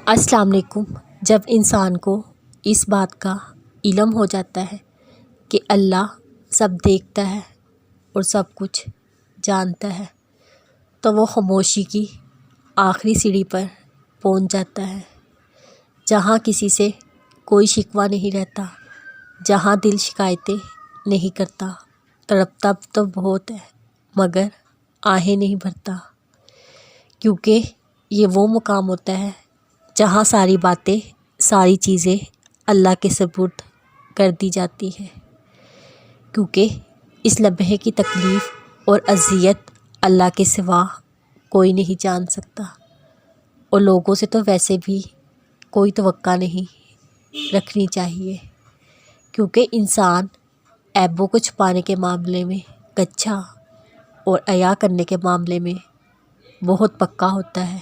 السلام علیکم۔ جب انسان کو اس بات کا علم ہو جاتا ہے کہ اللہ سب دیکھتا ہے اور سب کچھ جانتا ہے تو وہ خاموشی کی آخری سیڑھی پر پہنچ جاتا ہے، جہاں کسی سے کوئی شکوہ نہیں رہتا، جہاں دل شکایتیں نہیں کرتا، تڑپتا تو بہت ہے مگر آہیں نہیں بھرتا، کیونکہ یہ وہ مقام ہوتا ہے جہاں ساری باتیں، ساری چیزیں اللہ کے سپرد کر دی جاتی ہیں، کیونکہ اس لمحے کی تکلیف اور اذیت اللہ کے سوا کوئی نہیں جان سکتا، اور لوگوں سے تو ویسے بھی کوئی توقع نہیں رکھنی چاہیے، کیونکہ انسان عیبوں کو چھپانے کے معاملے میں کچا اور حیا کرنے کے معاملے میں بہت پکا ہوتا ہے۔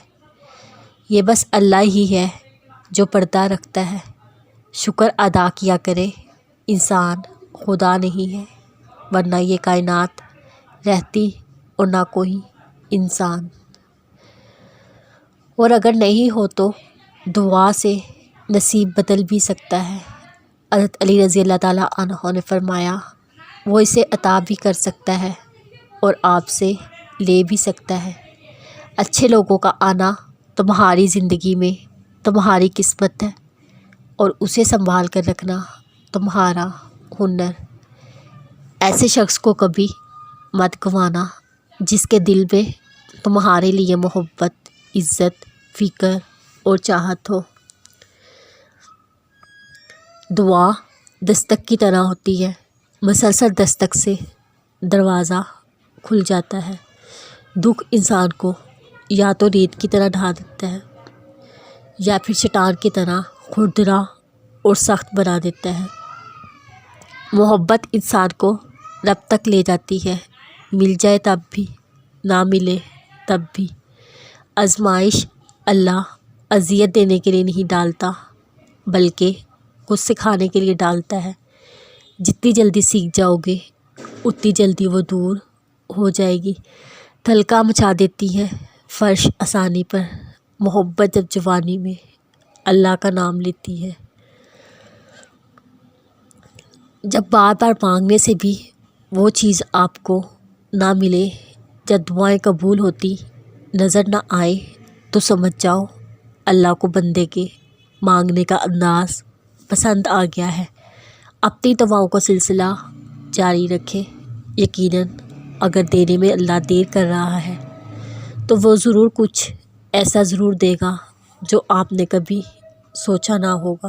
یہ بس اللہ ہی ہے جو پردہ رکھتا ہے، شکر ادا کیا کرے انسان خدا نہیں ہے، ورنہ یہ کائنات رہتی اور نہ کوئی انسان۔ اور اگر نہیں ہو تو دعا سے نصیب بدل بھی سکتا ہے۔ حضرت علی رضی اللہ تعالیٰ عنہ نے فرمایا، وہ اسے عطا بھی کر سکتا ہے اور آپ سے لے بھی سکتا ہے۔ اچھے لوگوں کا آنا تمہاری زندگی میں تمہاری قسمت ہے، اور اسے سنبھال کر رکھنا تمہارا ہنر۔ ایسے شخص کو کبھی مت گنوانا جس کے دل میں تمہارے لیے محبت، عزت، فکر اور چاہت ہو۔ دعا دستک کی طرح ہوتی ہے، مسلسل دستک سے دروازہ کھل جاتا ہے۔ دکھ انسان کو یا تو ریت کی طرح ڈھا دیتا ہے یا پھر چٹان کی طرح کھردرا اور سخت بنا دیتا ہے۔ محبت انسان کو رب تک لے جاتی ہے، مل جائے تب بھی، نہ ملے تب بھی۔ آزمائش اللہ اذیت دینے کے لیے نہیں ڈالتا بلکہ کچھ سکھانے کے لیے ڈالتا ہے۔ جتنی جلدی سیکھ جاؤ گے اتنی جلدی وہ دور ہو جائے گی۔ تہلکہ مچا دیتی ہے فرش آسانی پر محبت جب جوانی میں اللہ کا نام لیتی ہے۔ جب بار بار مانگنے سے بھی وہ چیز آپ کو نہ ملے، جب دعائیں قبول ہوتی نظر نہ آئے تو سمجھ جاؤ اللہ کو بندے کے مانگنے کا انداز پسند آ گیا ہے۔ اپنی دعاؤں کا سلسلہ جاری رکھے، یقیناً اگر دینے میں اللہ دیر کر رہا ہے تو وہ ضرور کچھ ایسا ضرور دے گا جو آپ نے کبھی سوچا نہ ہوگا۔